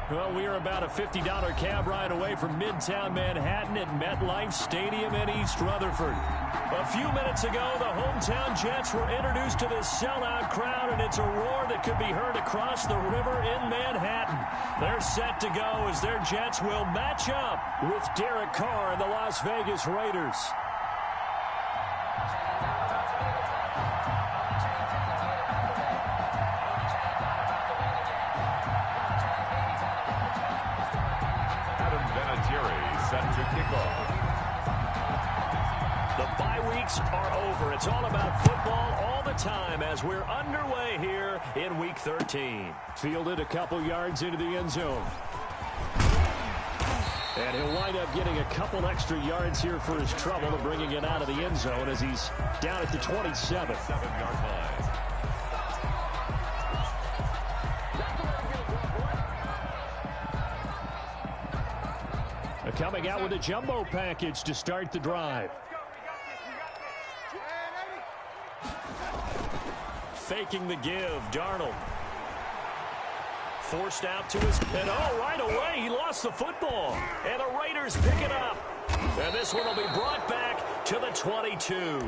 Well, we are about a $50 cab ride away from Midtown Manhattan at MetLife Stadium in East Rutherford. A few minutes ago, the hometown Jets were introduced to this sellout crowd, and it's a roar that could be heard across the river in Manhattan. They're set to go as their Jets will match up with Derek Carr and the Las Vegas Raiders. Set to kick off. The bye weeks are over. It's all about football all the time as we're underway here in Week 13. Fielded a couple yards into the end zone. And he'll wind up getting a couple extra yards here for his trouble of bringing it out of the end zone as he's down at the 27. 7-yard line. Coming out with a jumbo package to start the drive. Faking the give, Darnold. Forced out to his... And right away, he lost the football. And the Raiders pick it up. And this one will be brought back to the 22.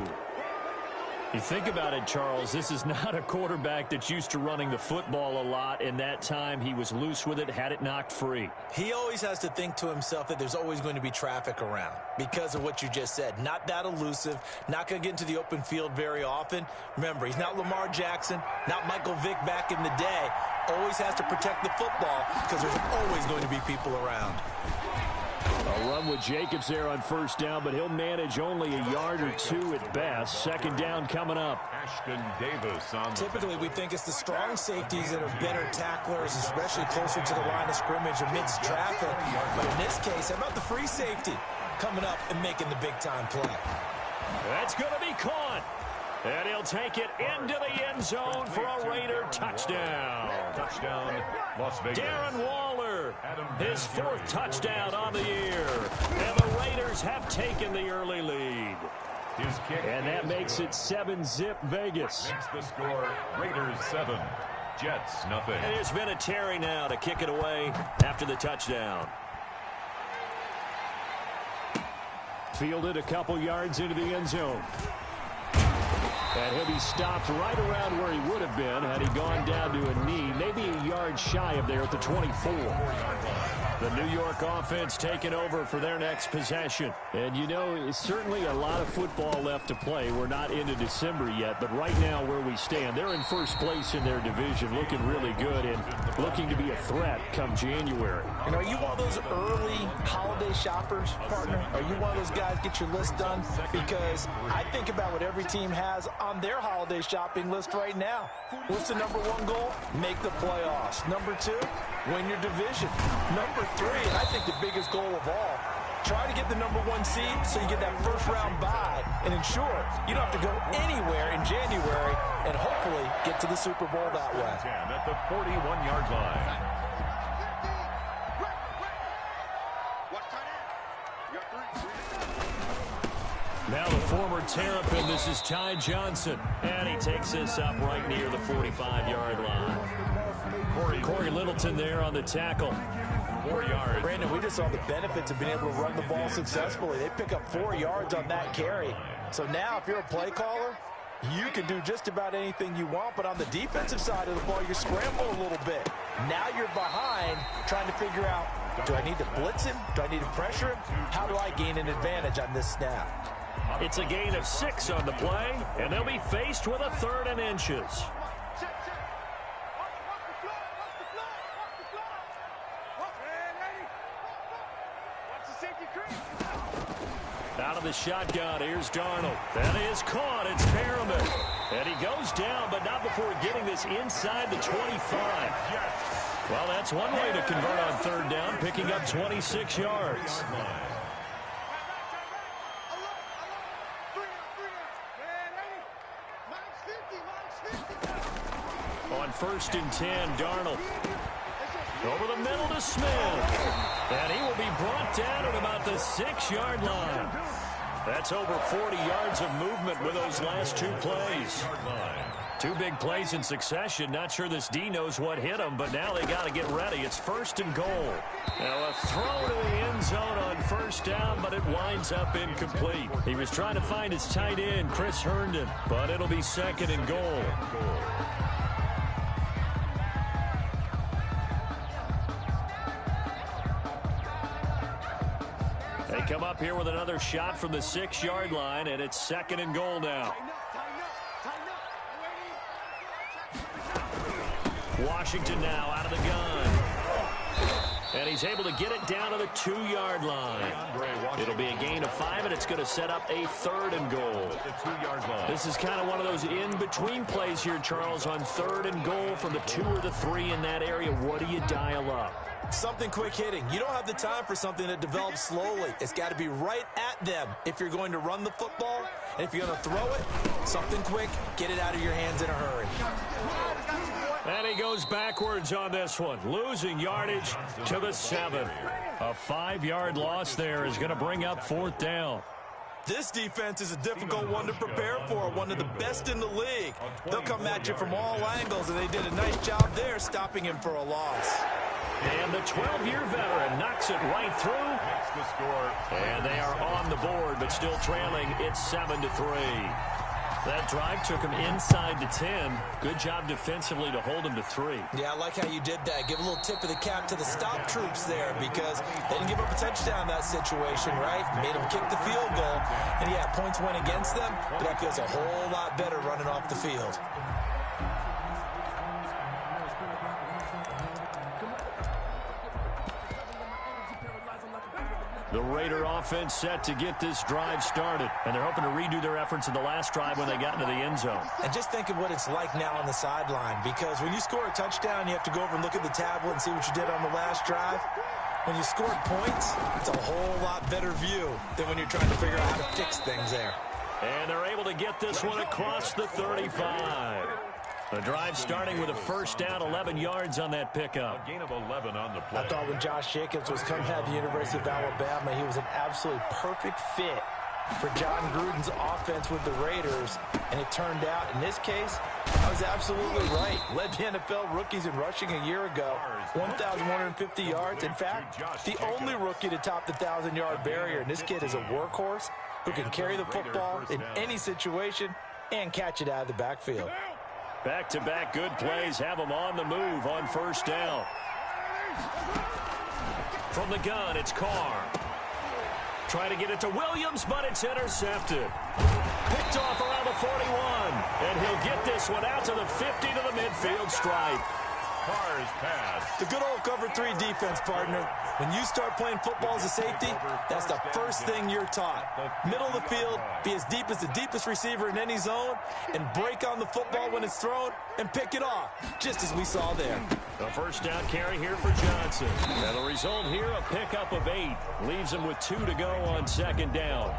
You think about it, Charles, this is not a quarterback that's used to running the football a lot. In that time, he was loose with it, had it knocked free. He always has to think to himself that there's always going to be traffic around because of what you just said. Not that elusive, not going to get into the open field very often. Remember, he's not Lamar Jackson, not Michael Vick back in the day. Always has to protect the football because there's always going to be people around. A run with Jacobs there on first down, but he'll manage only a yard or two at best. Second down coming up. Ashton Davis on Typically, we think it's the strong safeties that are better tacklers, especially closer to the line of scrimmage amidst traffic. But in this case, how about the free safety coming up and making the big-time play? That's going to be caught. And he'll take it into the end zone for a Raider touchdown. Touchdown, Las Vegas. Darren Waller, his fourth touchdown on the year. And the Raiders have taken the early lead. His kick and that makes it 7-zip Vegas. Makes the score Raiders 7, Jets nothing. And there's been a Terry now to kick it away after the touchdown. Fielded a couple yards into the end zone. And he'll be stopped right around where he would have been had he gone down to a knee, maybe a yard shy of there at the 24. The New York offense taking over for their next possession. And, you know, it's certainly a lot of football left to play. We're not into December yet, but right now where we stand, they're in first place in their division, looking really good and looking to be a threat come January. And are you one of those early holiday shoppers, partner? Are you one of those guys get your list done? Because I think about what every team has on their holiday shopping list right now. What's the number one goal? Make the playoffs. Number two, win your division. Number three, and I think the biggest goal of all, try to get the number one seed so you get that first round bye and ensure you don't have to go anywhere in January and hopefully get to the Super Bowl that way. At the 41-yard line. Now the former Terrapin, this is Ty Johnson. And he takes this up right near the 45-yard line. Corey Littleton there on the tackle. 4 yards. Brandon, we just saw the benefits of being able to run the ball successfully. They pick up 4 yards on that carry. So now if you're a play caller, you can do just about anything you want. But on the defensive side of the ball, you're scrambling a little bit. Now you're behind trying to figure out, do I need to blitz him? Do I need to pressure him? How do I gain an advantage on this snap? It's a gain of 6 on the play, and they'll be faced with a 3rd and inches. Out of the shotgun, here's Darnold. That is caught. It's Perriman. And he goes down, but not before getting this inside the 25. Well, that's one way to convert on 3rd down, picking up 26 yards. On 1st and 10, Darnold. Over the middle to Smith. And he will be brought down at about the 6-yard line. That's over 40 yards of movement with those last 2 plays. Two big plays in succession. Not sure this D knows what hit him, but now they got to get ready. It's 1st and goal. Now a throw to the end zone on 1st down, but it winds up incomplete. He was trying to find his tight end, Chris Herndon, but it'll be 2nd and goal. They come up here with another shot from the 6-yard line, and it's 2nd and goal now. Washington now out of the gun. And he's able to get it down to the 2-yard line. It'll be a gain of 5, and it's going to set up a 3rd and goal. This is kind of one of those in-between plays here, Charles, on 3rd and goal from the 2 or the 3 in that area. What do you dial up? Something quick hitting. You don't have the time for something that develops slowly. It's got to be right at them if you're going to run the football. And if you're going to throw it, something quick, get it out of your hands in a hurry. And he goes backwards on this one, losing yardage to the 7. A 5-yard loss there is going to bring up 4th down. This defense is a difficult one to prepare for, one of the best in the league. They'll come at you from all angles, and they did a nice job there stopping him for a loss. And the 12-year veteran knocks it right through. And they are on the board, but still trailing. It's 7-3. That drive took him inside the 10. Good job defensively to hold him to 3. Yeah, I like how you did that. Give a little tip of the cap to the stop troops there because they didn't give up a touchdown in that situation, right? Made them kick the field goal. And, yeah, points went against them, but that feels a whole lot better running off the field. The Raider offense set to get this drive started, and they're hoping to redo their efforts in the last drive when they got into the end zone. And just think of what it's like now on the sideline, because when you score a touchdown, you have to go over and look at the tablet and see what you did on the last drive. When you scored points, it's a whole lot better view than when you're trying to figure out how to fix things there. And they're able to get this one across the 35. The drive starting with a 1st down, 11 yards on that pickup. A gain of 11 on the play. I thought when Josh Jacobs was coming out of the University of Alabama, he was an absolutely perfect fit for John Gruden's offense with the Raiders. And it turned out, in this case, I was absolutely right. Led the NFL rookies in rushing a year ago, 1,150 yards. In fact, the only rookie to top the 1,000-yard barrier. And this kid is a workhorse who can carry the football in any situation and catch it out of the backfield. Back-to-back good plays have them on the move on 1st down. From the gun, it's Carr. Trying to get it to Williams, but it's intercepted. Picked off around the 41. And he'll get this one out to the 50 to the midfield stripe. Carr's pass. The good old cover 3 defense, partner. When you start playing football as a safety, that's the first thing you're taught. Middle of the field, be as deep as the deepest receiver in any zone, and break on the football when it's thrown and pick it off, just as we saw there. A 1st down carry here for Johnson. And the result here, a pickup of 8. Leaves him with 2 to go on 2nd down.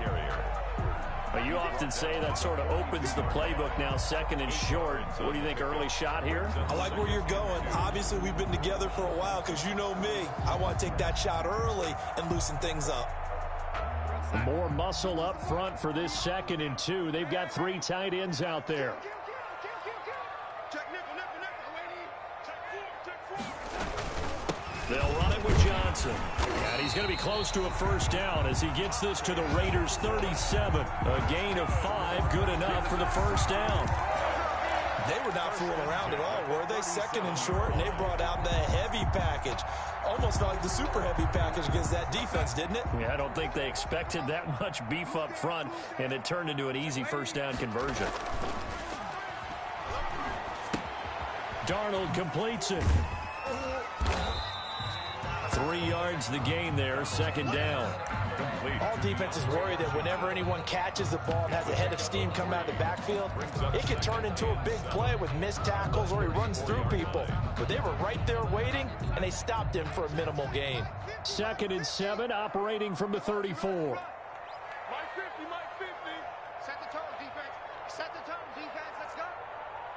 But you often say that sort of opens the playbook now, 2nd and short. What do you think, early shot here? I like where you're going. Obviously, we've been together for a while because you know me. I want to take that shot early and loosen things up. More muscle up front for this 2nd and 2. They've got 3 tight ends out there. They'll run it with Johnson. And he's going to be close to a 1st down as he gets this to the Raiders' 37. A gain of 5, good enough for the 1st down. They were not fooling around at all, were they? 2nd and short, and they brought out the heavy package. Almost felt like the super heavy package against that defense, didn't it? Yeah, I don't think they expected that much beef up front, and it turned into an easy 1st down conversion. Darnold completes it. 3 yards the gain there, 2nd down. All defenses worry that whenever anyone catches the ball and has a head of steam come out of the backfield, it can turn into a big play with missed tackles or he runs through people. But they were right there waiting, and they stopped him for a minimal gain. 2nd and 7, operating from the 34. Mike 50, Mike 50. Set the tone, defense. Set the tone, defense. Let's go.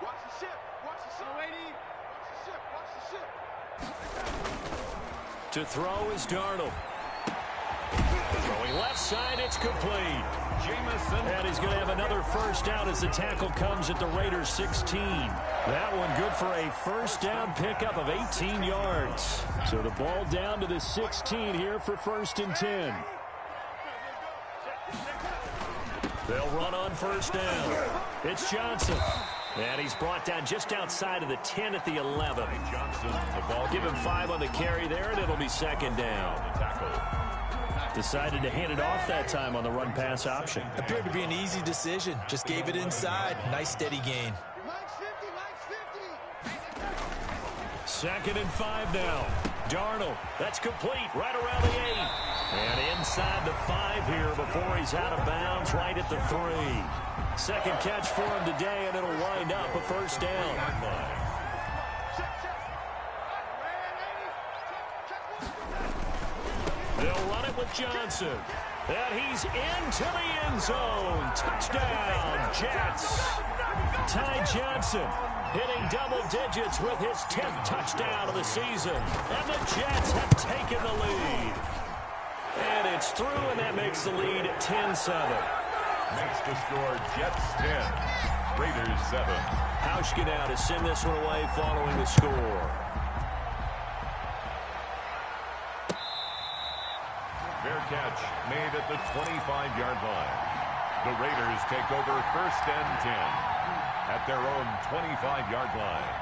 Watch the ship. Watch the ship. Lady. Watch the ship. Watch the ship. To throw is Darnold. Throwing left side, it's complete. Jamison. And he's going to have another first down as the tackle comes at the Raiders' 16. That one good for a first down pickup of 18 yards. So the ball down to the 16 here for 1st and 10. They'll run on first down. It's Johnson. And he's brought down just outside of the 10 at the 11. Johnson, the ball. Give him 5 on the carry there, and it'll be 2nd down. Decided to hand it off that time on the run-pass option. Appeared to be an easy decision. Just gave it inside. Nice steady gain. 2nd and 5 now. Darnold, that's complete, right around the 8. And inside the 5 here before he's out of bounds, right at the 3. Second catch for him today, and it'll wind up a first down. They'll run it with Johnson. And he's into the end zone. Touchdown, Jets. Ty Johnson hitting double digits with his 10th touchdown of the season. And the Jets have taken the lead. And it's through, and that makes the lead 10-7. Makes the score Jets 10, Raiders 7. Hauschka now to send this one away following the score. Fair catch made at the 25-yard line. The Raiders take over 1st and 10 at their own 25-yard line.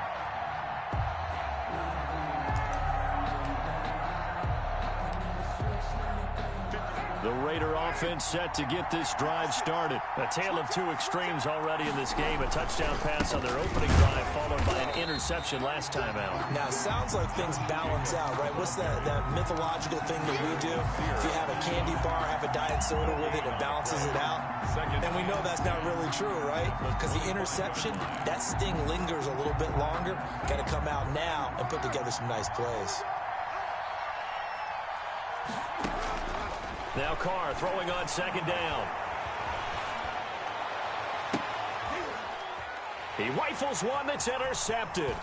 The Raider offense set to get this drive started. A tale of two extremes already in this game. A touchdown pass on their opening drive followed by an interception last time out. Now, it sounds like things balance out, right? What's that mythological thing that we do? If you have a candy bar, have a diet soda with it, it balances it out. And we know that's not really true, right? Because the interception, that sting lingers a little bit longer. Got to come out now and put together some nice plays. Now Carr throwing on 2nd down. He rifles one that's intercepted.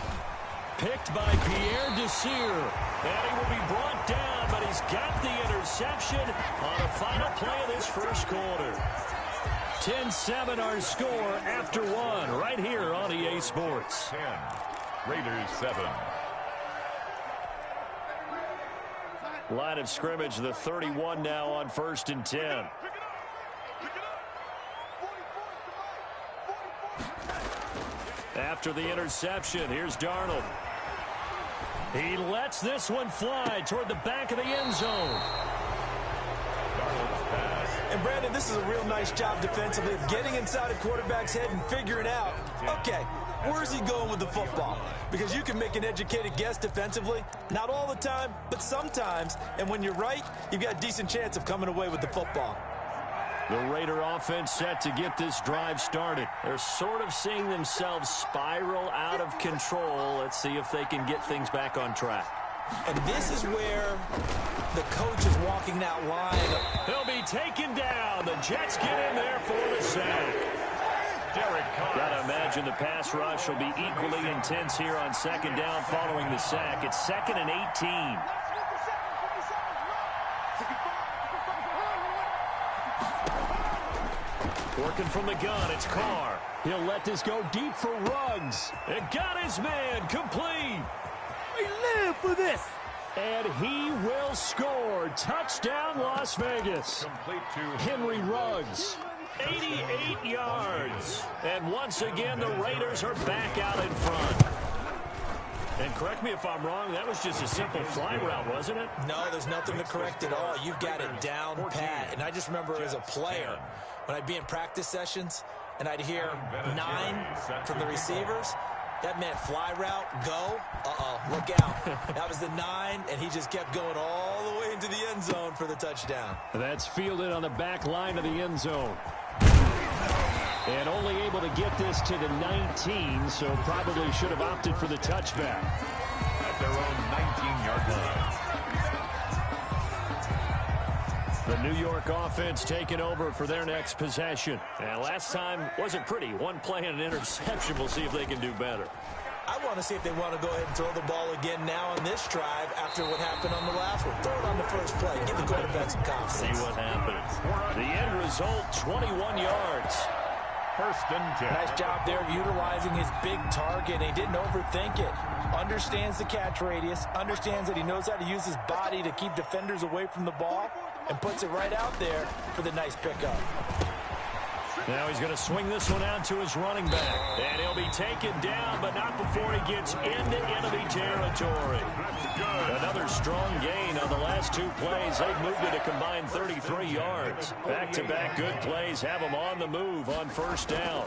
Picked by Pierre Desir. And he will be brought down, but he's got the interception on the final play of this first quarter. 10-7 our score after one right here on EA Sports. 10, Raiders 7. Line of scrimmage, the 31 now on 1st and 10. After the interception, here's Darnold. He lets this one fly toward the back of the end zone. And, Brandon, this is a real nice job defensively of getting inside a quarterback's head and figuring out, okay, where's he going with the football? Because you can make an educated guess defensively. Not all the time, but sometimes. And when you're right, you've got a decent chance of coming away with the football. The Raider offense set to get this drive started. They're sort of seeing themselves spiral out of control. Let's see if they can get things back on track. And this is where the coach is walking that line. He'll be taken down. The Jets get in there for the sack. Got to imagine the pass rush will be equally intense here on 2nd down following the sack. It's 2nd and 18. Working from the gun, it's Carr. He'll let this go deep for Ruggs. It got his man complete. We live for this. And he will score. Touchdown, Las Vegas. Complete to Henry Ruggs. 88 yards. And once again, the Raiders are back out in front. And correct me if I'm wrong, that was just a simple fly route, wasn't it? No, there's nothing to correct at all. You've got it down pat. And I just remember as a player, when I'd be in practice sessions and I'd hear 9 from the receivers, that meant fly route, go, look out. That was the 9, and he just kept going all the way into the end zone for the touchdown. That's fielded on the back line of the end zone. And only able to get this to the 19, so probably should have opted for the touchback. At their own 19-yard line. The New York offense taking over for their next possession. And last time wasn't pretty. One play and an interception. We'll see if they can do better. I want to see if they want to go ahead and throw the ball again now on this drive after what happened on the last one. Throw it on the first play. Give the quarterback some confidence. See what happens. The end result, 21 yards. First and 10. Nice job there utilizing his big target. He didn't overthink it. Understands the catch radius. Understands that he knows how to use his body to keep defenders away from the ball. And puts it right out there for the nice pickup. Now he's going to swing this one out to his running back. And he'll be taken down, but not before he gets into enemy territory. Another strong gain on the last two plays. They've moved it a combined 33 yards. Back-to-back good plays have them on the move on first down.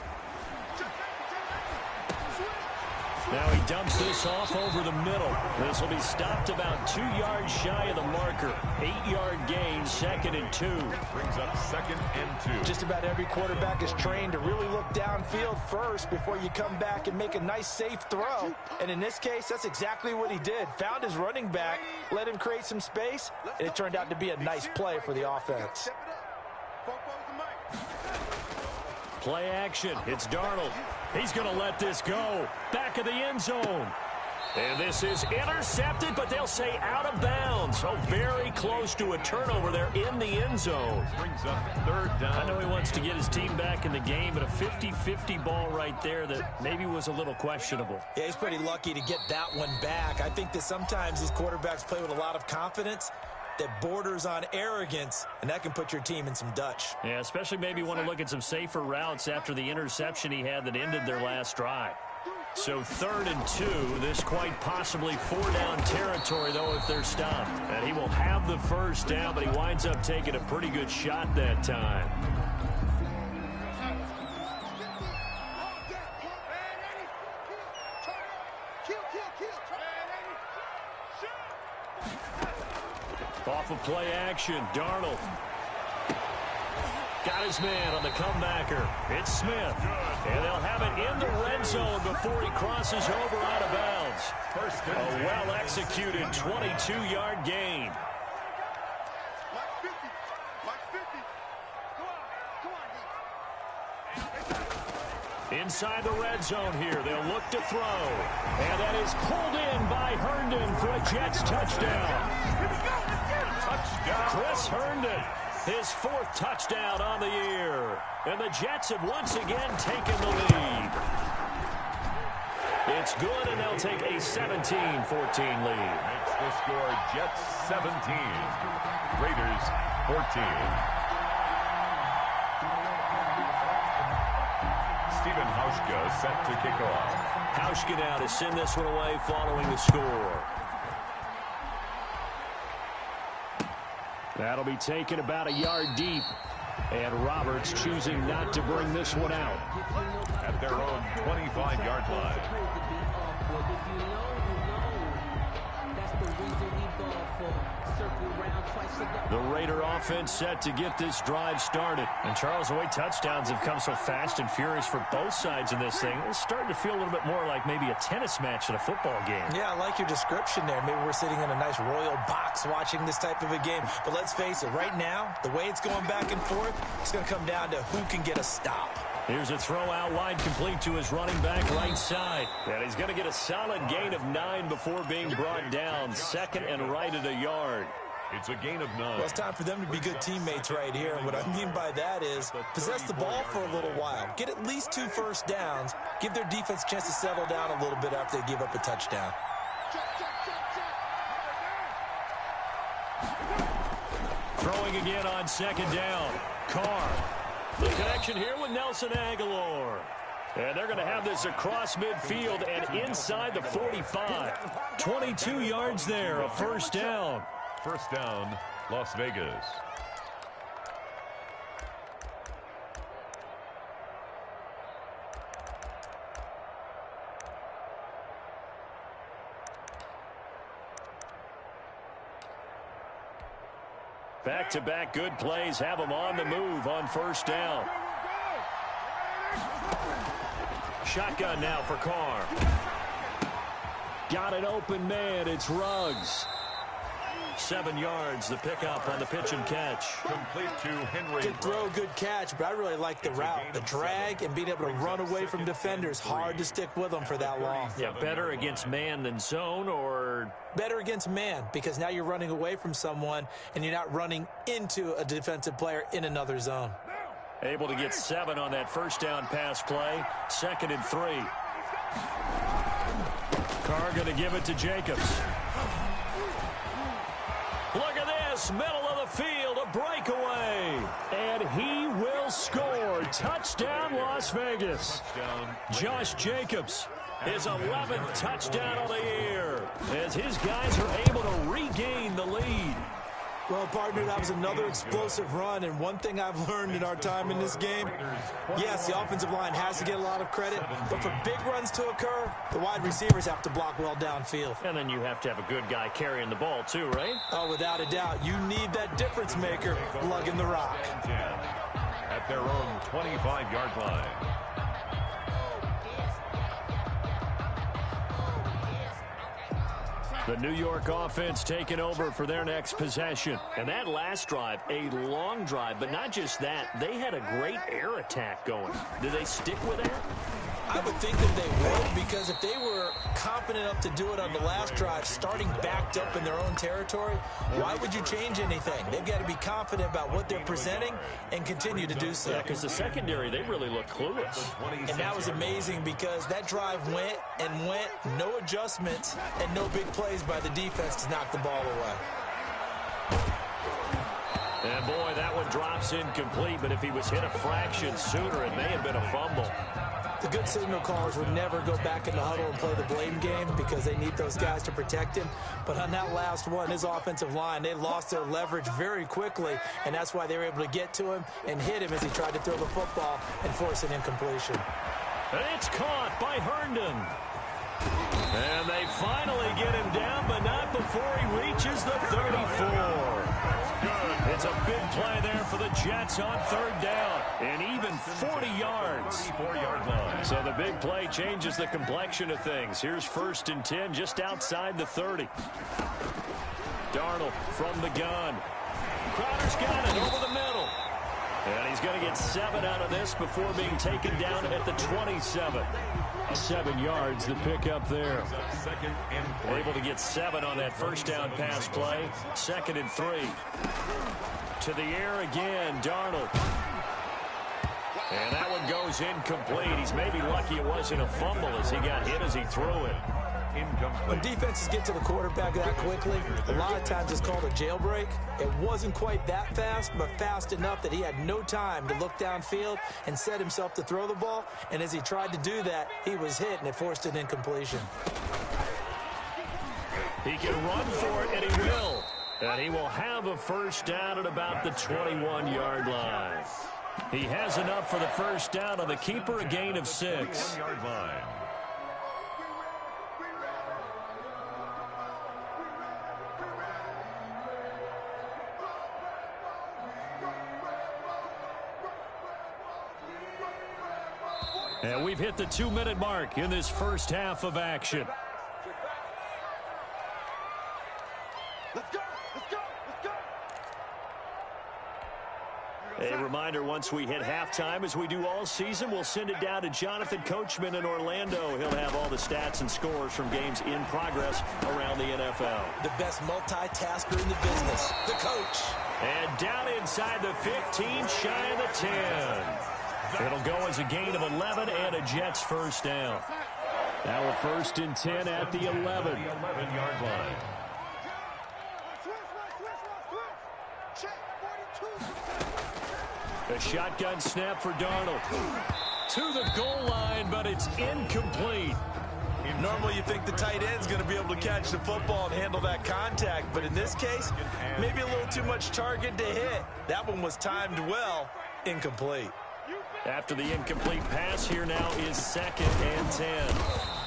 Now he dumps this off over the middle. This will be stopped about 2 yards shy of the marker. 8-yard gain, 2nd and 2. Brings up 2nd and 2. Just about every quarterback is trained to really look downfield first before you come back and make a nice, safe throw. And in this case, that's exactly what he did. Found his running back, let him create some space, and it turned out to be a nice play for the offense. Play action. It's Darnold. He's going to let this go. Back of the end zone. And this is intercepted, but they'll say out of bounds. So very close to a turnover there in the end zone. Brings up 3rd down. I know he wants to get his team back in the game, but a 50-50 ball right there that maybe was a little questionable. Yeah, he's pretty lucky to get that one back. I think that sometimes these quarterbacks play with a lot of confidence that borders on arrogance, and that can put your team in some Dutch. Yeah, especially maybe want to look at some safer routes after the interception he had that ended their last drive. So 3rd and 2, this quite possibly 4-down territory, though, if they're stopped. And he will have the first down, but he winds up taking a pretty good shot that time. Off of play action, Darnold. Got his man on the comebacker. It's Smith. And they'll have it in the red zone before he crosses over out of bounds. A well-executed 22-yard gain. Inside the red zone here, they'll look to throw. And that is pulled in by Herndon for a Jets touchdown. Chris Herndon, his 4th touchdown on the year. And the Jets have once again taken the lead. It's good, and they'll take a 17-14 lead. Makes the score Jets 17, Raiders 14. Stephen Hauschka set to kick off. Hauschka now to send this one away following the score. That'll be taken about a yard deep. And Roberts choosing not to bring this one out. At their own 25-yard line. The Raider offense set to get this drive started. And Charles, the way touchdowns have come so fast and furious for both sides in this thing, it's starting to feel a little bit more like maybe a tennis match at a football game. Yeah, I like your description there. Maybe we're sitting in a nice royal box watching this type of a game. But let's face it, right now, the way it's going back and forth, it's going to come down to who can get a stop. Here's a throw out wide complete to his running back right side. And he's going to get a solid gain of 9 before being brought down. 2nd and right at a yard. It's a gain of 9. Well, it's time for them to be good teammates right here. And what I mean by that is possess the ball for a little while. Get at least 2 first downs. Give their defense a chance to settle down a little bit after they give up a touchdown. Throwing again on 2nd down. Carr. The connection here with Nelson Aguilar. And they're going to have this across midfield and inside the 45. 22 yards there, a first down. First down, Las Vegas. Back-to-back good plays have them on the move on first down. Shotgun now for Carr. Got an open man. It's Ruggs. 7 yards, the pickup on the pitch and catch. Complete to Henry. Good throw, good catch, but I really like the route. The drag and being able to run away from defenders. Hard to stick with them for that long. Yeah, better against man than zone, or better against man, because now you're running away from someone and you're not running into a defensive player in another zone. Able to get 7 on that first down pass play. 2nd and 3. Carr going to give it to Jacobs. Look at this, middle of the field, a breakaway. And he will score. Touchdown, Las Vegas. Josh Jacobs, his 11th touchdown of the year, as his guys are able to regain the lead. Well, partner, that was another explosive run, and one thing I've learned in our time in this game, yes, the offensive line has to get a lot of credit, but for big runs to occur, the wide receivers have to block well downfield. And then you have to have a good guy carrying the ball too, right? Oh, without a doubt. You need that difference maker lugging the rock. At their own 25-yard line. The New York offense taking over for their next possession. And that last drive, a long drive, but not just that. They had a great air attack going. Do they stick with that? I would think that they would, because if they were confident enough to do it on the last drive, starting backed up in their own territory, why would you change anything? They've got to be confident about what they're presenting and continue to do so. Yeah, because the secondary, they really looked clueless. And that was amazing, because that drive went and went, no adjustments, and no big plays by the defense to knock the ball away. And boy, that one drops incomplete, but if he was hit a fraction sooner, it may have been a fumble. The good signal callers would never go back in the huddle and play the blame game, because they need those guys to protect him. But on that last one, his offensive line, they lost their leverage very quickly, and that's why they were able to get to him and hit him as he tried to throw the football and force an incompletion. And it's caught by Herndon. And they finally get him down, but not before he reaches the 34. It's a big play there for the Jets on 3rd down, and even 40 yards. 34-yard line. So the big play changes the complexion of things. Here's 1st and 10 just outside the 30. Darnold from the gun. Crowder's got it over the middle. And he's going to get 7 out of this before being taken down at the 27. 7 yards, the pickup there. 2nd and 3. Able to get 7 on that first down pass play. 2nd and 3. To the air again, Darnold. And that one goes incomplete. He's maybe lucky it wasn't a fumble as he got hit as he threw it. Incomplete. When defenses get to the quarterback that quickly, a lot of times it's called a jailbreak. It wasn't quite that fast, but fast enough that he had no time to look downfield and set himself to throw the ball. And as he tried to do that, he was hit, and it forced an incompletion. He can run for it, and he will. And he will have a first down at about the 21-yard line. He has enough for the first down on the keeper, a gain of 6. 1-yard line. And we've hit the 2-minute mark in this first half of action. Let's go! Let's go! Let's go! A reminder, once we hit halftime, as we do all season, we'll send it down to Jonathan Coachman in Orlando. He'll have all the stats and scores from games in progress around the NFL. The best multitasker in the business, the coach. And down inside the 15, shy of the 10. It'll go as a gain of 11 and a Jets first down. Now a 1st and 10 at the 11. 11-yard line. A shotgun snap for Darnold. To the goal line, but it's incomplete. Normally you think the tight end's going to be able to catch the football and handle that contact, but in this case, maybe a little too much target to hit. That one was timed well, incomplete. After the incomplete pass, here now is 2nd and 10.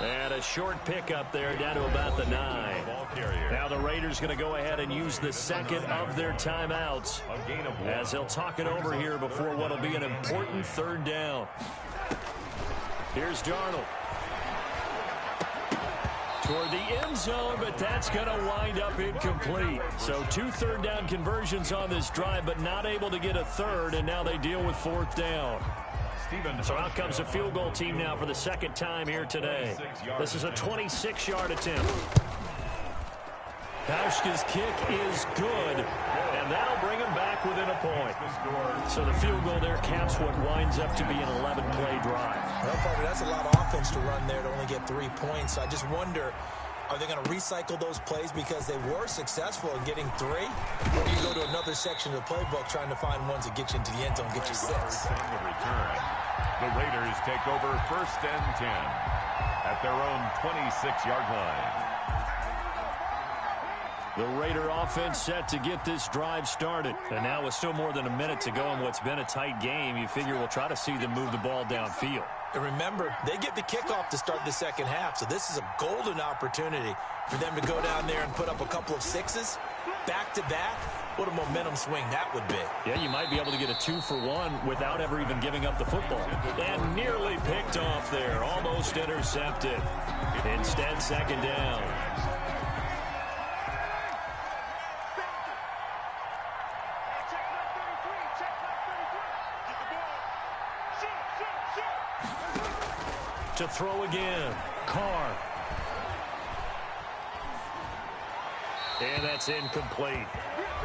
And a short pickup there down to about the 9. Now the Raiders going to go ahead and use the 2nd of their timeouts as they'll talk it over here before what will be an important 3rd down. Here's Darnold. toward the end zone, but that's going to wind up incomplete. So 2 third-down conversions on this drive, but not able to get a third, and now they deal with 4th down. So out comes a field goal team now for the 2nd time here today. This is a 26-yard attempt. Pauschka's kick is good, and that'll bring him back within a point. So the field goal there caps what winds up to be an 11-play drive. Well, partner, that's a lot of offense to run there to only get 3 points. So I just wonder, are they going to recycle those plays because they were successful in getting 3? Or do you go to another section of the playbook trying to find ones that get you into the end zone, get you 6? On the return, the Raiders take over 1st and 10 at their own 26-yard line. The Raider offense set to get this drive started. And now with still more than a minute to go in what's been a tight game, you figure we'll try to see them move the ball downfield. And remember, they get the kickoff to start the 2nd half, so this is a golden opportunity for them to go down there and put up a couple of 6s back-to-back. What a momentum swing that would be. Yeah, you might be able to get a 2-for-1 without ever even giving up the football. And nearly picked off there, almost intercepted. Instead, 2nd down. To throw again, Carr. And that's incomplete.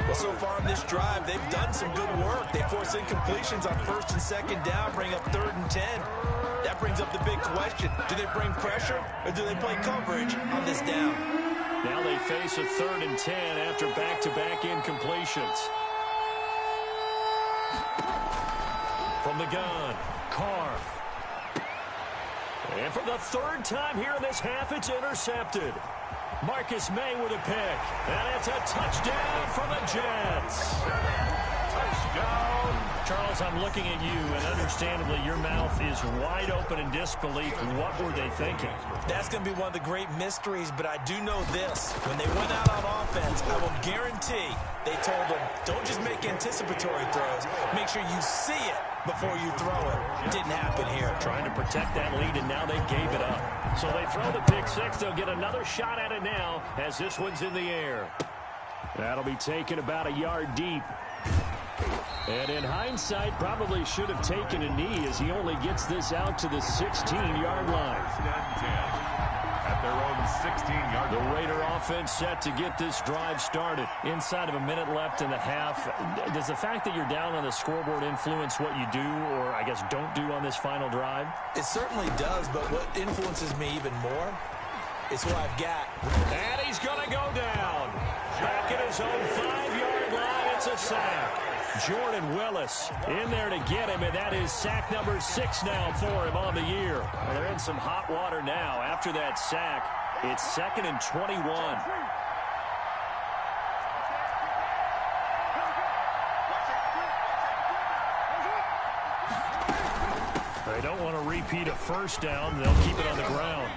Well, so far in this drive, they've done some good work. They force incompletions on 1st and 2nd down, bring up 3rd and 10. That brings up the big question. Do they bring pressure or do they play coverage on this down? Now they face a 3rd and 10 after back-to-back incompletions. From the gun, Carr. And for the 3rd time here in this half, it's intercepted. Marcus May with a pick. And it's a touchdown for the Jets. Touchdown. Charles, I'm looking at you, and understandably, your mouth is wide open in disbelief. What were they thinking? That's going to be one of the great mysteries, but I do know this. When they went out on offense, I will guarantee they told them, don't just make anticipatory throws. Make sure you see it before you throw it. Didn't happen here. Trying to protect that lead, and now they gave it up. So they throw the pick 6. They'll get another shot at it now as this one's in the air. That'll be taken about a yard deep. And in hindsight, probably should have taken a knee as he only gets this out to the 16-yard line. At their own 16-yard line. The Raider offense set to get this drive started. Inside of a minute left in the half. Does the fact that you're down on the scoreboard influence what you do, or I guess don't do on this final drive? It certainly does, but what influences me even more is who I've got. And he's going to go down. Back at his own 5-yard line, it's a sack. Jordan Willis in there to get him, and that is sack number 6 now for him on the year. And they're in some hot water now. After that sack, it's 2nd and 21. They don't want to repeat a 1st down. They'll keep it on the ground.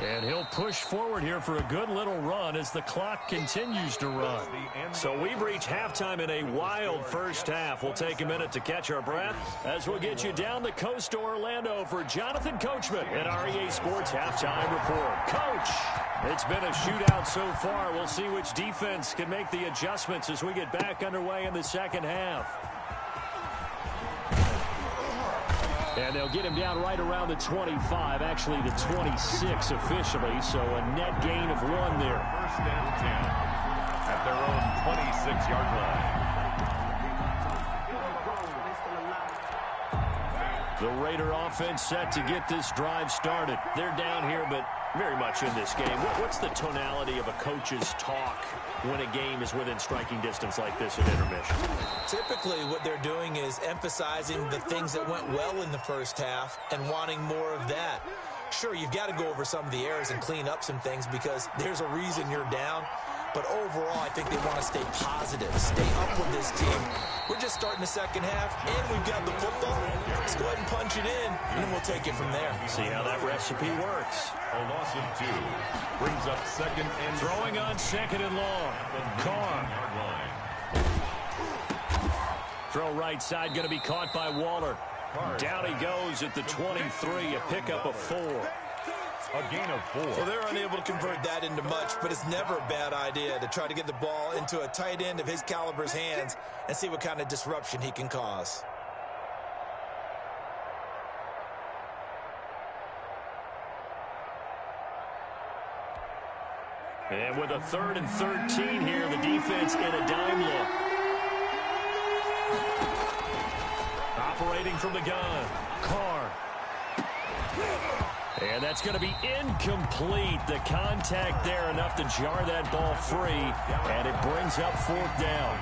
And he'll push forward here for a good little run as the clock continues to run. So we've reached halftime in a wild 1st half. We'll take a minute to catch our breath as we'll get you down the coast to Orlando for Jonathan Coachman at our EA Sports Halftime Report. Coach, it's been a shootout so far. We'll see which defense can make the adjustments as we get back underway in the 2nd half. And they'll get him down right around the 25, actually the 26 officially, so a net gain of 1 there. 1st and 10 at their own 26-yard line. The Raider offense set to get this drive started. They're down here, but very much in this game. What's the tonality of a coach's talk when a game is within striking distance like this at intermission? Typically, what they're doing is emphasizing the things that went well in the 1st half and wanting more of that. Sure, you've got to go over some of the errors and clean up some things because there's a reason you're down. But overall, I think they want to stay positive, stay up with this team. We're just starting the 2nd half, and we've got the football. Let's go ahead and punch it in, and then we'll take it from there. See how that recipe works. A loss of 2 brings up 2nd and throwing on 2nd and long. Carr. Throw right side, going to be caught by Waller. Down he goes at the 23, a pickup of 4. A gain of 4. Well, they're unable to convert that into much, but it's never a bad idea to try to get the ball into a tight end of his caliber's hands and see what kind of disruption he can cause. And with a 3rd and 13 here, the defense in a dime look. Operating from the gun, Carr. And that's going to be incomplete. The contact there enough to jar that ball free, and it brings up 4th down.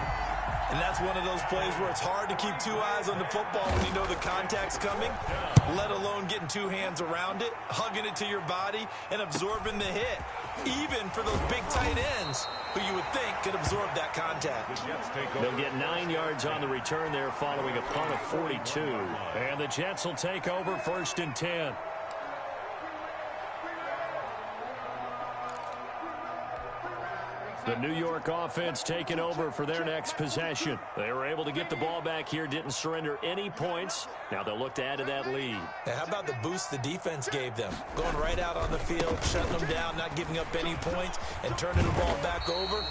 And that's one of those plays where it's hard to keep 2 eyes on the football when you know the contact's coming, let alone getting 2 hands around it, hugging it to your body, and absorbing the hit, even for those big tight ends who you would think could absorb that contact. They'll get 9 yards on the return there following a punt of 42. And the Jets will take over 1st and 10. The New York offense taking over for their next possession. They were able to get the ball back here, didn't surrender any points. Now they'll look to add to that lead. Now, how about the boost the defense gave them? Going right out on the field, shutting them down, not giving up any points, and turning the ball back over.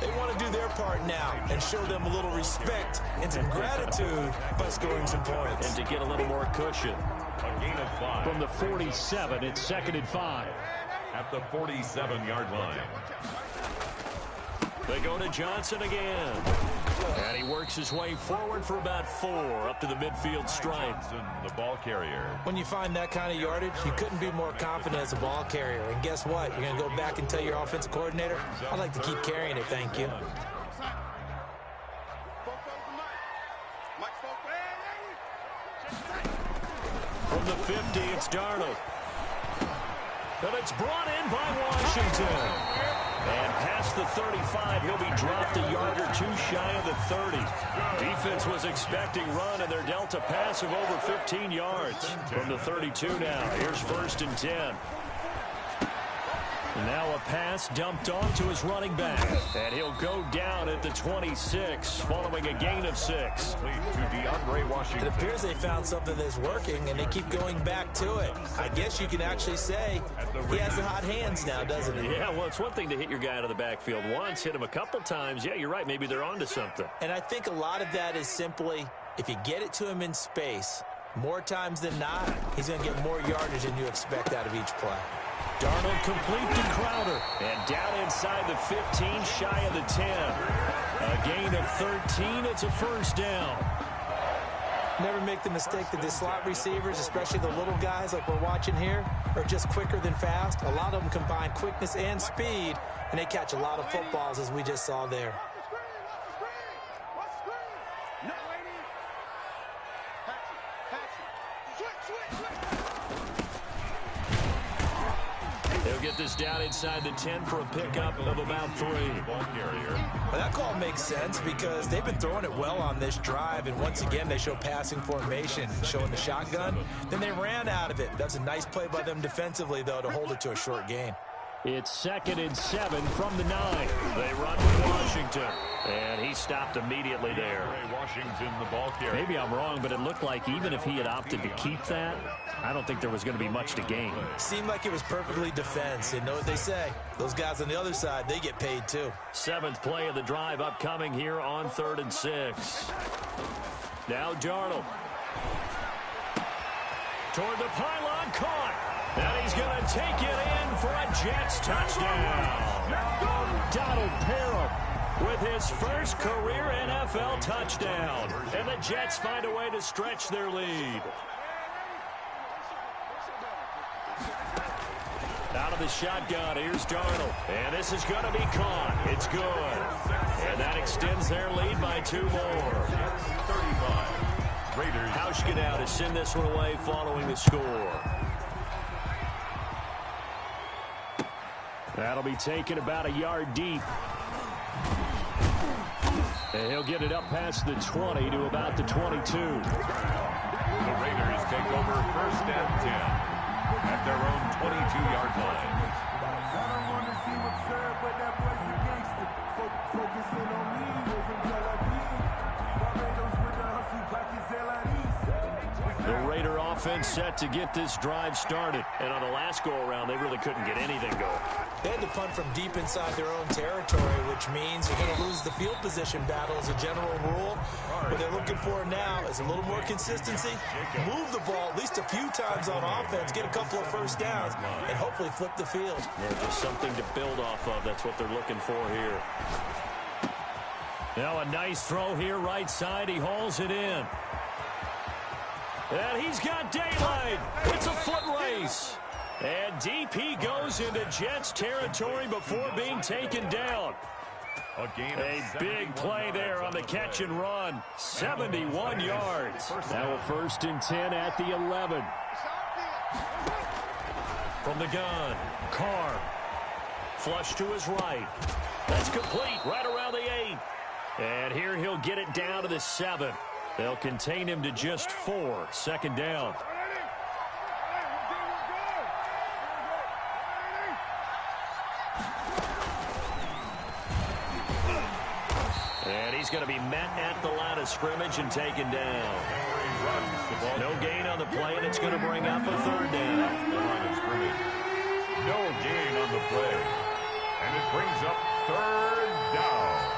They want to do their part now and show them a little respect and some gratitude by scoring some points. And to get a little more cushion. A gain of 5. From the 47, it's 2nd and 5. At the 47-yard line. They go to Johnson again. And he works his way forward for about 4 up to the midfield stripe. Johnson, the ball carrier. When you find that kind of yardage, you couldn't be more confident as a ball carrier. And guess what? You're going to go back and tell your offensive coordinator, I'd like to keep carrying it, thank you. From the 50, it's Darnold. And it's brought in by Washington. And past the 35, he'll be dropped a yard or 2 shy of the 30. Defense was expecting run, and they're dealt a pass of over 15 yards. From the 32 now, here's 1st and 10. Now a pass dumped off to his running back. And he'll go down at the 26, following a gain of 6. To DeAndre Washington. It appears they found something that's working, and they keep going back to it. I guess you can actually say he has the hot hands now, doesn't he? Yeah, well, it's one thing to hit your guy out of the backfield once, hit him a couple times. Yeah, you're right. Maybe they're onto something. And I think a lot of that is simply, if you get it to him in space, more times than not, he's going to get more yardage than you expect out of each play. Darnold complete to Crowder. And down inside the 15, shy of the 10. A gain of 13. It's a 1st down. Never make the mistake that the slot receivers, especially the little guys like we're watching here, are just quicker than fast. A lot of them combine quickness and speed, and they catch a lot of footballs, as we just saw there. They'll get this down inside the 10 for a pickup of about 3. Ball carrier. Well, that call makes sense because they've been throwing it well on this drive, and once again they show passing formation, showing the shotgun. Then they ran out of it. That's a nice play by them defensively, though, to hold it to a short gain. It's 2nd and 7 from the 9. They run with Washington. And he stopped immediately there. Washington, the ball carrier. Maybe I'm wrong, but it looked like even if he had opted to keep that, I don't think there was going to be much to gain. Seemed like it was perfectly defense. And know what they say? Those guys on the other side, they get paid too. 7th play of the drive upcoming here on 3rd and 6. Now Darnold. Toward the pylon, caught. And he's going to take it in for a Jets touchdown. Donald Parham with his first career NFL touchdown. And the Jets find a way to stretch their lead. Out of the shotgun, here's Darnold. And this is going to be caught. It's good. And that extends their lead by 2 more. 35. Raiders. Hauschka to send this one away following the score. That'll be taken about a yard deep. And he'll get it up past the 20 to about the 22. The Raiders take over 1st and 10 at their own 22-yard line. I don't want to see what's served, but that boy's a gangster. Focusing on me, live in Tel Aviv. Barbados with the hustle, pockets LIDs. The Raider offense set to get this drive started. And on the last go-around, they really couldn't get anything going. They had to punt from deep inside their own territory, which means you're going to lose the field position battle as a general rule. What they're looking for now is a little more consistency, move the ball at least a few times on offense, get a couple of first downs, and hopefully flip the field. Yeah, just something to build off of. That's what they're looking for here. Now a nice throw here, right side. He hauls it in. And he's got daylight. It's a foot race. And deep he goes into Jets territory before being taken down. A big play there on the catch and run. 71 yards. Now a 1st and 10 at the 11. From the gun, Carr. Flush to his right. That's complete right around the 8. And here he'll get it down to the 7. They'll contain him to just 4. 2nd down. And he's going to be met at the line of scrimmage and taken down. No gain on the play, and it's going to bring up a 3rd down. No gain on the play. And it brings up 3rd down.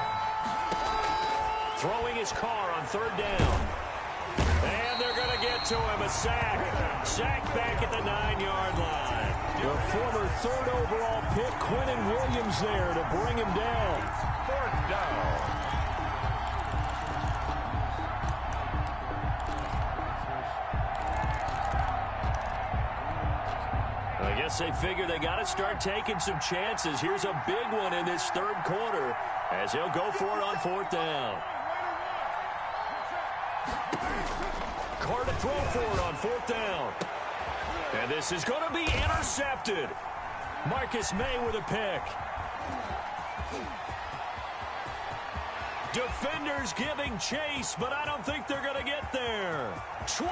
Throwing his car on 3rd down. And they're going to get to him. A sack. Sack back at the 9-yard line. The former 3rd overall pick, Quinnen Williams, there to bring him down. 4th down. I guess they figure they got to start taking some chances. Here's a big one in this 3rd quarter as he'll go for it on 4th down. Carr to throw for it on 4th down. And this is going to be intercepted. Marcus May with a pick. Defenders giving chase, but I don't think they're going to get there. 20,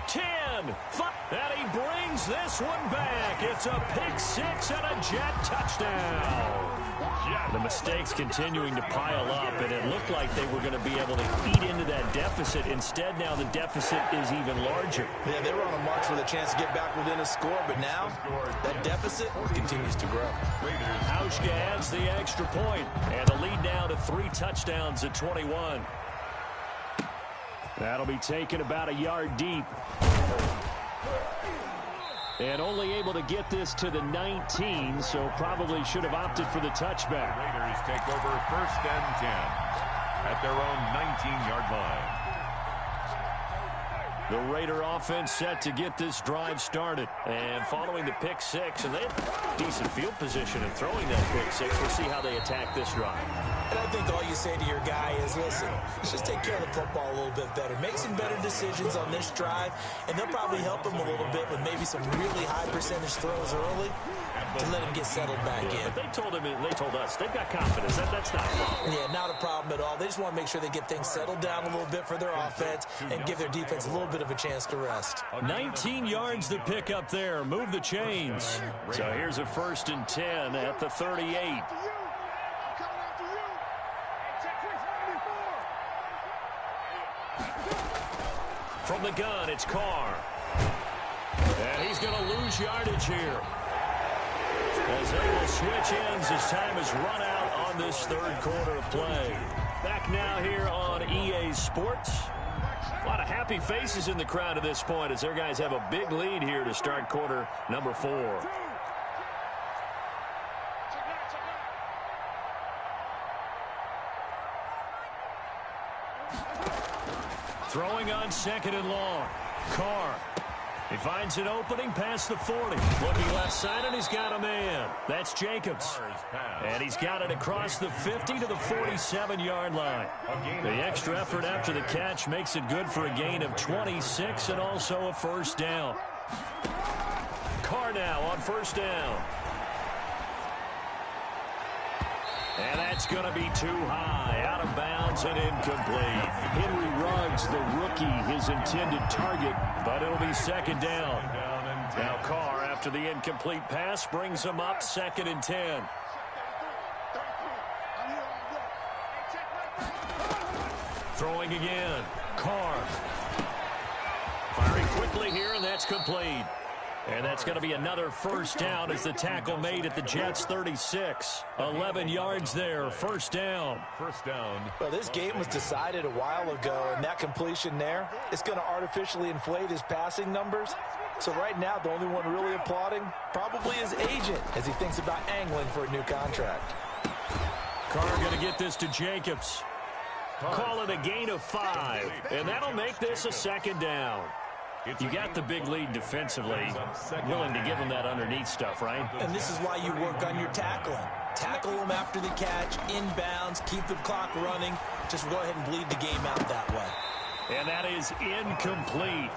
10, 5. And he brings this one back. It's a pick 6 and a Jet touchdown. The mistakes continuing to pile up, and it looked like they were going to be able to eat into that deficit. Instead, now the deficit is even larger. Yeah, they were on a march with a chance to get back within a score, but now that deficit continues to grow. Hauschka adds the extra point, and the lead now to 3 touchdowns at 21. That'll be taken about a yard deep. And only able to get this to the 19, so probably should have opted for the touchback. Raiders take over 1st and 10 at their own 19-yard line. The Raider offense set to get this drive started. And following the pick 6, and they had decent field position in throwing that pick 6. We'll see how they attack this drive. And I think all you say to your guy is, listen, let's just take care of the football a little bit better. Make some better decisions on this drive, and they'll probably help him a little bit with maybe some really high percentage throws early to let him get settled back in. But they told us they've got confidence. That's not a problem. Yeah, not a problem at all. They just want to make sure they get things settled down a little bit for their offense and give their defense a little bit of a chance to rest. 19 yards to pick up there. Move the chains. So here's a 1st and 10 at the 38. From the gun, it's Carr. And he's going to lose yardage here, as they will switch ends as time has run out on this 3rd quarter of play. Back now here on EA Sports. A lot of happy faces in the crowd at this point as their guys have a big lead here to start quarter number 4. Throwing on 2nd and long. Carr. He finds an opening past the 40. Looking left side, and he's got a man. That's Jacobs. And he's got it across the 50 to the 47-yard line. The extra effort after the catch makes it good for a gain of 26 and also a 1st down. Carr now on 1st down. And that's going to be too high, out of bounds and incomplete. Henry Ruggs, the rookie, his intended target, but it'll be 2nd down. Now Carr, after the incomplete pass, brings him up 2nd and 10. Throwing again, Carr. Firing quickly here, and that's complete. And that's going to be another first down as the tackle made at the Jets' 36. 11 yards there, first down. First down. Well, this game was decided a while ago, and that completion there is going to artificially inflate his passing numbers. So right now, the only one really applauding probably his agent as he thinks about angling for a new contract. Carr going to get this to Jacobs. Call it a gain of 5, and that'll make this a second down. You got the big lead defensively, willing to give them that underneath stuff, right? And this is why you work on your tackling. Tackle them after the catch, inbounds, keep the clock running. Just go ahead and bleed the game out that way. And that is incomplete.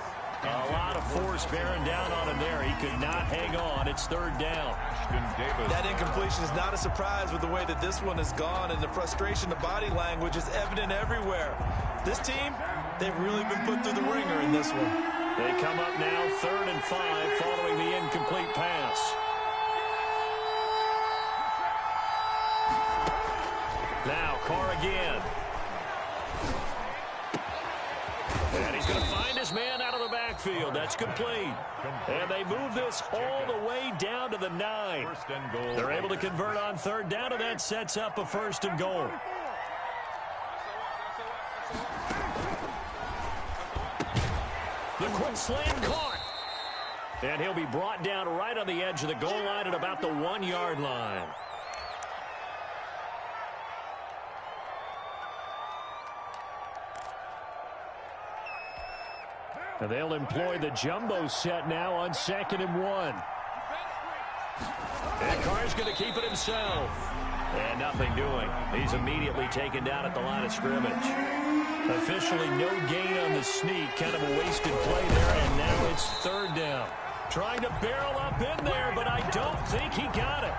A lot of force bearing down on him there. He could not hang on. It's third down. That incompletion is not a surprise with the way that this one has gone, and the frustration, the body language is evident everywhere. This team, they've really been put through the ringer in this one. They come up now 3rd and 5 following the incomplete pass. Now Carr again. And he's going to find his man out of the backfield. That's complete. And they move this all the way down to the 9. They're able to convert on third down, and that sets up a 1st and goal. The quick slant caught. And he'll be brought down right on the edge of the goal line at about the 1-yard line. And they'll employ the jumbo set now on 2nd and 1. And Carr's going to keep it himself. And nothing doing. He's immediately taken down at the line of scrimmage. Officially no gain on the sneak. Kind of a wasted play there, and now it's 3rd down. Trying to barrel up in there, but I don't think he got it.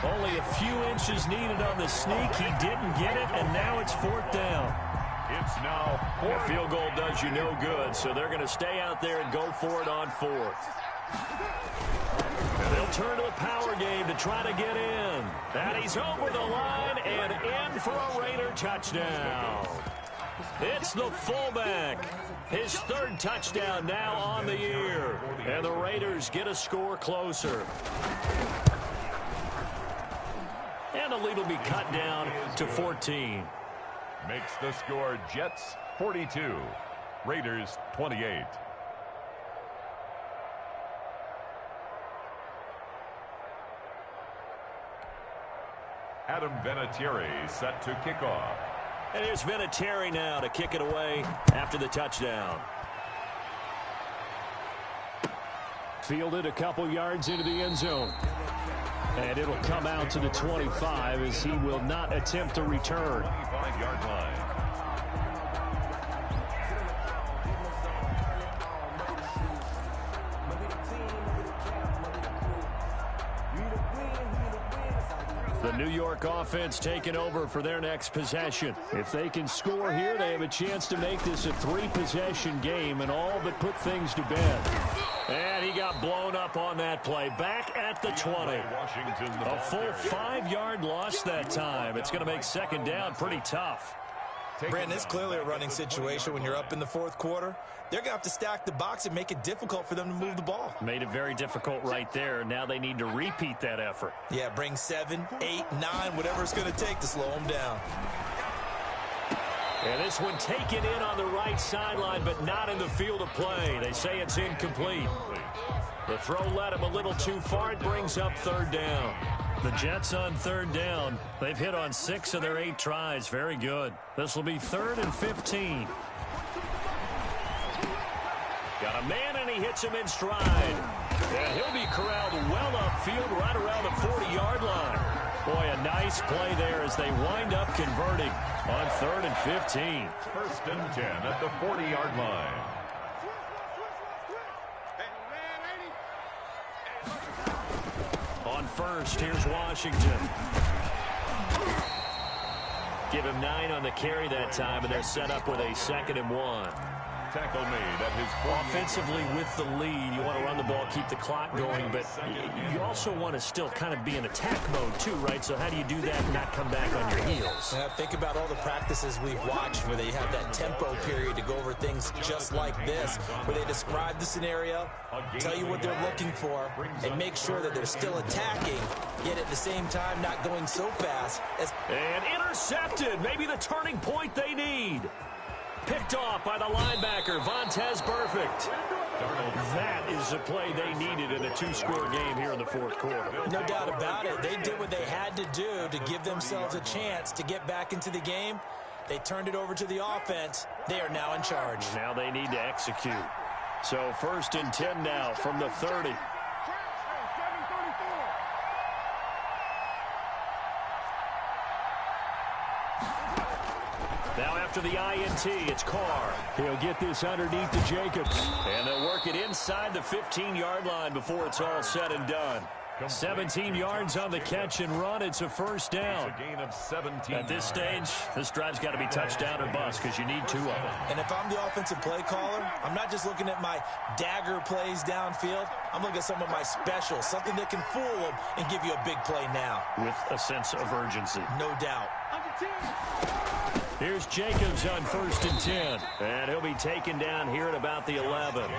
Only a few inches needed on the sneak. He didn't get it, and now it's 4th down. It's now 4th. A field goal does you no good, so they're going to stay out there and go for it on 4th. And they'll turn to the power game to try to get in. And he's over the line and in for a Raider touchdown. It's the fullback. His 3rd touchdown now on the year. And the Raiders get a score closer. And the lead will be cut down to 14. Makes the score Jets 42, Raiders 28. Adam Vinatieri set to kick off. And here's Vinatieri now to kick it away after the touchdown. Fielded a couple yards into the end zone. And it'll come out to the 25 as he will not attempt to return. 25-yard line. The New York offense taking over for their next possession. If they can score here, they have a chance to make this a 3-possession game and all but put things to bed. And he got blown up on that play. Back at the 20. A full 5-yard loss that time. It's going to make 2nd down pretty tough. Brandon, it's clearly a running situation when you're up in the 4th quarter. They're going to have to stack the box and make it difficult for them to move the ball. Made it very difficult right there. Now they need to repeat that effort. Yeah, bring 7, 8, 9, whatever it's going to take to slow them down. And this one taken in on the right sideline, but not in the field of play. They say it's incomplete. The throw led him a little too far. It brings up 3rd down. The Jets on 3rd down. They've hit on 6 of their 8 tries. Very good. This will be 3rd and 15. Got a man, and he hits him in stride. And he'll be corralled well upfield right around the 40-yard line. Boy, a nice play there as they wind up converting on 3rd and 15. 1st and 10 at the 40-yard line. On 1st, here's Washington. Give him 9 on the carry that time, and they're set up with a 2nd and 1. Tackle made at his Offensively with the lead, you want to run the ball, keep the clock going, but you also want to still kind of be in attack mode too, right? So how do you do that and not come back on your heels? Yeah, think about all the practices we've watched where they have that tempo period to go over things just like this, where they describe the scenario, tell you what they're looking for, and make sure that they're still attacking, yet at the same time not going so fast. And intercepted, maybe the turning point they need. Picked off by the linebacker, Vontaze Burfict. That is the play they needed in a two-score game here in the fourth quarter. No doubt about it. They did what they had to do to give themselves a chance to get back into the game. They turned it over to the offense. They are now in charge. Now they need to execute. So 1st and 10 now from the 30. Now after the INT, it's Carr. He'll get this underneath to Jacobs. And they'll work it inside the 15-yard line before it's all said and done. 17 yards on the catch and run. It's a first down. It's a gain of 17. At this stage, this drive's got to be touchdown or bust because you need 2 of them. And if I'm the offensive play caller, I'm not just looking at my dagger plays downfield. I'm looking at some of my specials, something that can fool them and give you a big play now. With a sense of urgency. No doubt. Here's Jacobs on 1st and 10. And he'll be taken down here at about the 11.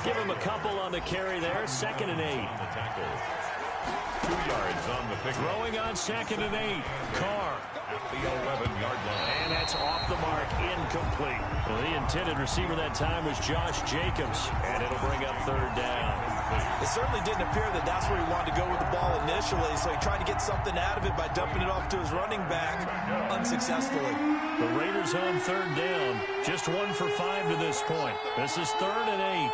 Give him a couple on the carry there. 2nd and 8. 2 yards on the pick. Throwing on 2nd and 8. Carr. At the 11-yard line. And that's off the mark. Incomplete. Well, the intended receiver that time was Josh Jacobs. And it'll bring up 3rd down. It certainly didn't appear that that's where he wanted to go with the ball initially, so he tried to get something out of it by dumping it off to his running back unsuccessfully. The Raiders on 3rd down. Just 1 for 5 to this point. This is 3rd and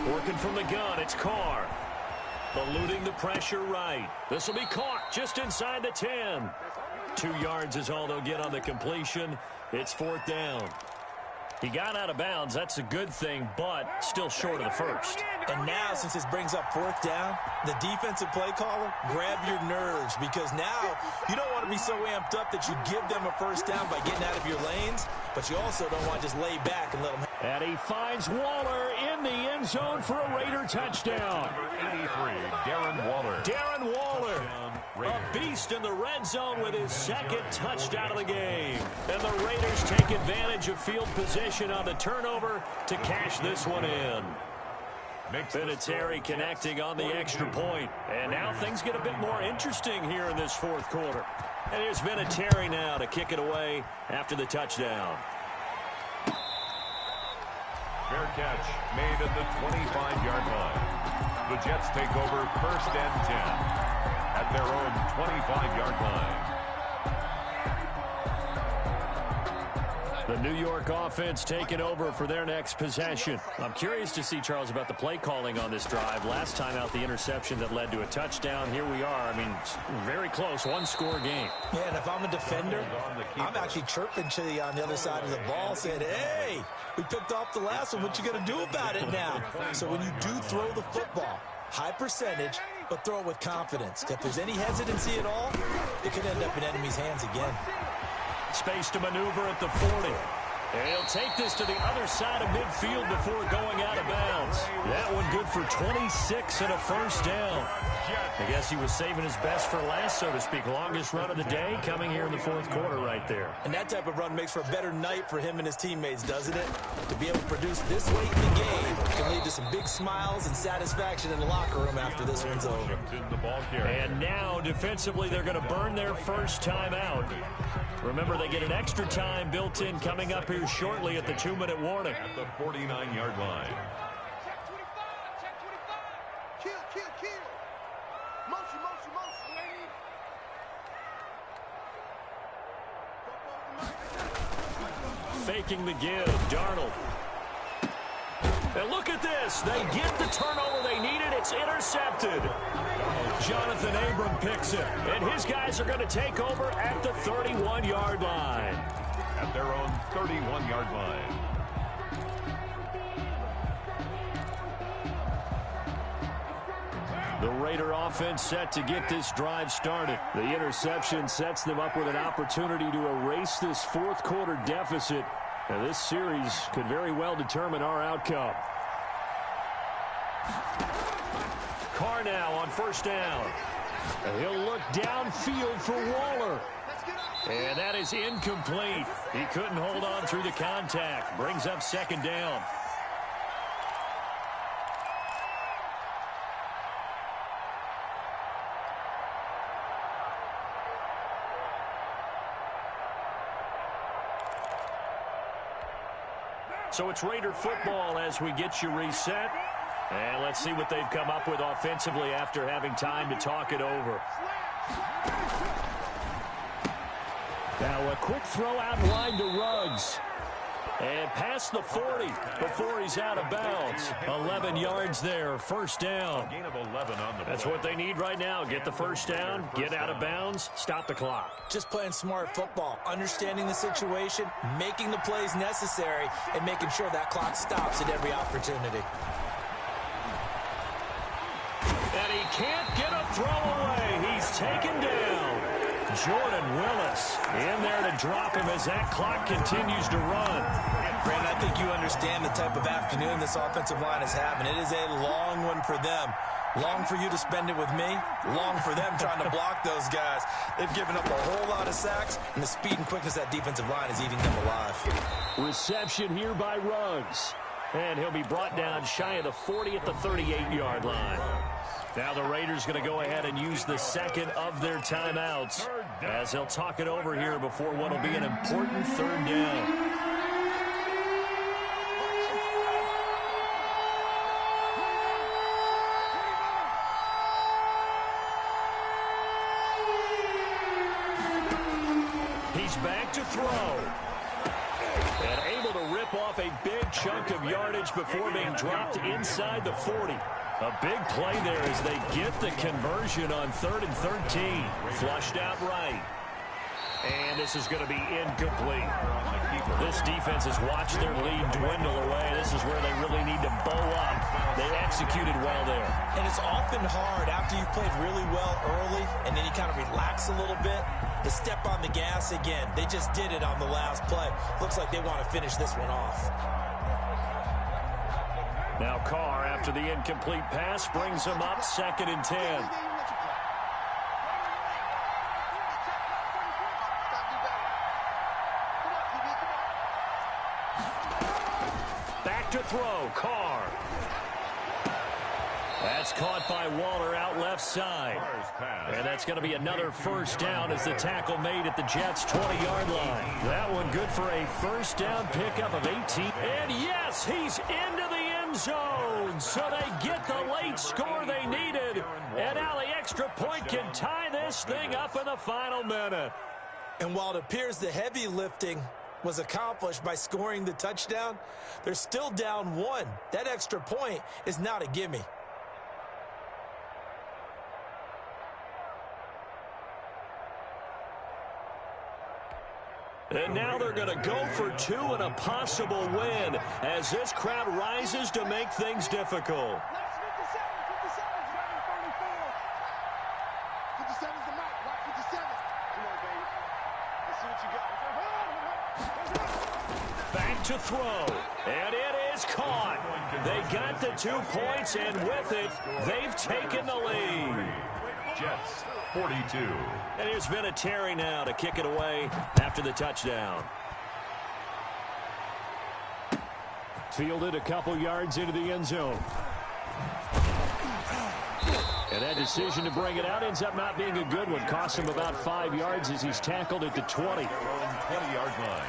8. Working from the gun, it's Carr. Eluding the pressure right. This will be caught just inside the 10. 2 yards is all they'll get on the completion. It's 4th down. He got out of bounds. That's a good thing, but still short of the first. And now, since this brings up 4th down, the defensive play caller, grab your nerves, because now you don't want to be so amped up that you give them a first down by getting out of your lanes, but you also don't want to just lay back and let them. And he finds Waller in the end zone for a Raider touchdown. 83, Darren Waller. Darren Waller, a beast in the red zone with his 2nd touchdown of the game. And the Raiders take advantage of field position on the turnover to cash this one in. Vinatieri connecting on the extra point. And now things get a bit more interesting here in this 4th quarter. And here's Vinatieri now to kick it away after the touchdown. Fair catch made at the 25-yard line. The Jets take over 1st and 10 at their own 25-yard line. The New York offense taking over for their next possession. I'm curious to see, Charles, about the play calling on this drive. Last time out, the interception that led to a touchdown. Here we are. I mean, very close, 1-score game. Yeah, and if I'm a defender, I'm actually chirping to you on the other side of the ball, saying, hey, we picked off the last one. What you going to do about it now? So when you do throw the football, high percentage, but throw it with confidence. If there's any hesitancy at all, it could end up in enemy's hands again. Space to maneuver at the 40. And he'll take this to the other side of midfield before going out of bounds. That one good for 26 and a first down. I guess he was saving his best for last, so to speak. Longest run of the day coming here in the 4th quarter right there. And that type of run makes for a better night for him and his teammates, doesn't it? To be able to produce this late in the game can lead to some big smiles and satisfaction in the locker room after this one's over. And now, defensively, they're going to burn their first time out. Remember, they get an extra time built in coming up here shortly at the 2-minute warning. At the 49-yard line. Check 25, check 25. Kill, kill, kill. Motion, motion, motion, lady. Faking the give, Darnold. And look at this. They get the turnover they needed. It's intercepted. Jonathan Abram picks it. And his guys are going to take over at the 31-yard line. At their own 31-yard line. The Raider offense set to get this drive started. The interception sets them up with an opportunity to erase this fourth quarter deficit. And this series could very well determine our outcome. Carr now on first down. And he'll look downfield for Waller. And that is incomplete. He couldn't hold on through the contact. Brings up second down. So it's Raider football as we get you reset. And let's see what they've come up with offensively after having time to talk it over. Now a quick throw out line to Ruggs. And past the 40 before he's out of bounds. 11 yards there, first down. Gain of 11 on the That's play. what they need right now. Get the first down, get out of bounds, stop the clock. Just playing smart football, understanding the situation, making the plays necessary, and making sure that clock stops at every opportunity. And he can't get a throw away. He's taken down. Jordan Willis in there to drop him as that clock continues to run. Brandon, I think you understand the type of afternoon this offensive line is having. It is a long one for them. Long for you to spend it with me. Long for them trying to block those guys. They've given up a whole lot of sacks, and the speed and quickness of that defensive line is eating them alive. Reception here by Ruggs. And he'll be brought down shy of the 40 at the 38-yard line. Now the Raiders going to go ahead and use the second of their timeouts as they'll talk it over here before what will be an important third down. He's back to throw. And able to rip off a big chunk of yardage before being dropped inside the 40. A big play there as they get the conversion on 3rd and 13. Flushed out right. And this is going to be incomplete. This defense has watched their lead dwindle away. This is where they really need to bow up. They executed well there. And it's often hard after you've played really well early and then you kind of relax a little bit to step on the gas again. They just did it on the last play. Looks like they want to finish this one off. Now Carr, after the incomplete pass, brings him up 2nd and 10. Back to throw, Carr. That's caught by Waller out left side. And that's going to be another first down as the tackle made at the Jets' 20-yard line. That one good for a first down pickup of 18. And yes, he's into the end zone. So they get the late score they needed. And now the extra point can tie this thing up in the final minute. And while it appears the heavy lifting was accomplished by scoring the touchdown, they're still down 1. That extra point is not a gimme. And now they're going to go for 2 and a possible win as this crowd rises to make things difficult. 57's the mic. Watch 57. Come on, baby. Let's see what you got. Back to throw. And it is caught. They got the 2 points, and with it, they've taken the lead. Jets 42. And here's Vinatieri now to kick it away after the touchdown. Fielded a couple yards into the end zone. And that decision to bring it out ends up not being a good one. Cost him about 5 yards as he's tackled at the 20. 20-yard line.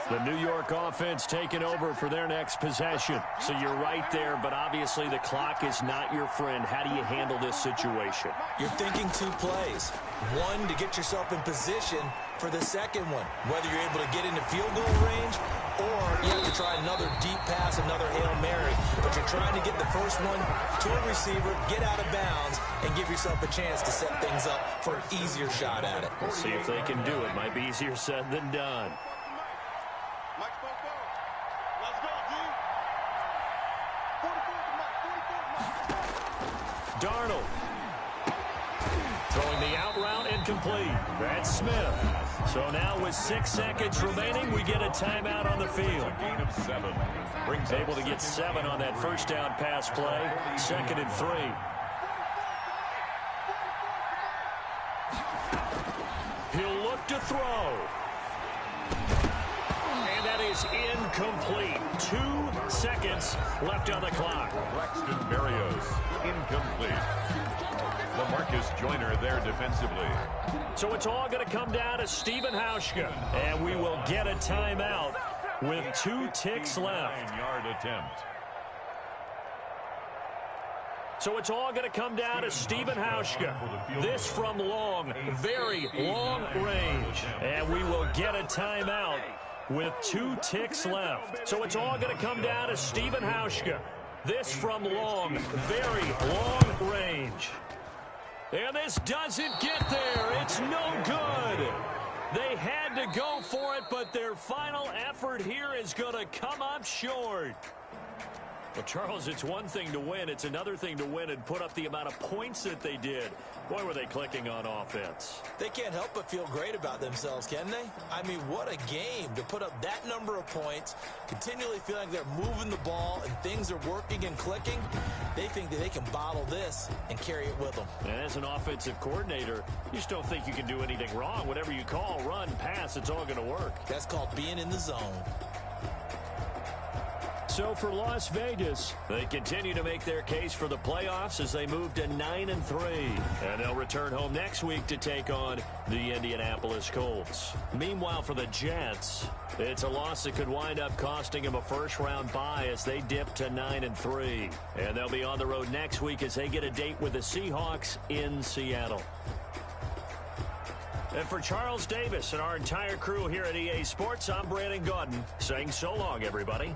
The New York offense taking over for their next possession. So you're right there, but obviously the clock is not your friend. How do you handle this situation? You're thinking 2 plays. 1 to get yourself in position for the second one, whether you're able to get into field goal range or you have to try another deep pass, another Hail Mary. But you're trying to get the first one to a receiver, get out of bounds, and give yourself a chance to set things up for an easier shot at it. We'll see if they can do it. Might be easier said than done. Mike spoke well. Let's go, dude. 44 to Mike. 44 to Mike. Darnold. Throwing the out route incomplete. That's Smith. So now with 6 seconds remaining, we get a timeout on the field. A gain of 7. Able to get 7 on that first down pass play. 2nd and 3. He'll look to throw. And that is incomplete. 2 seconds left on the clock. Braxton Berrios, incomplete. LaMarcus Joyner there defensively. So it's all going to come down to Stephen Hauschka. And we will get a timeout with 2 ticks left. 9-yard attempt. So it's all going to come down to Stephen Hauschka. This from long, very long range. And we will get a timeout with 2 ticks left. So it's all going to come down to Stephen Hauschka. This from long, very long range. And this doesn't get there. It's no good. They had to go for it, but their final effort here is going to come up short. Well, Charles, it's one thing to win. It's another thing to win and put up the amount of points that they did. Boy, were they clicking on offense. They can't help but feel great about themselves, can they? I mean, what a game to put up that number of points, continually feeling they're moving the ball and things are working and clicking. They think that they can bottle this and carry it with them. And as an offensive coordinator, you just don't think you can do anything wrong. Whatever you call, run, pass, it's all going to work. That's called being in the zone. So for Las Vegas, they continue to make their case for the playoffs as they move to 9-3. And they'll return home next week to take on the Indianapolis Colts. Meanwhile, for the Jets, it's a loss that could wind up costing them a first-round bye as they dip to 9-3. And they'll be on the road next week as they get a date with the Seahawks in Seattle. And for Charles Davis and our entire crew here at EA Sports, I'm Brandon Gaudin saying so long, everybody.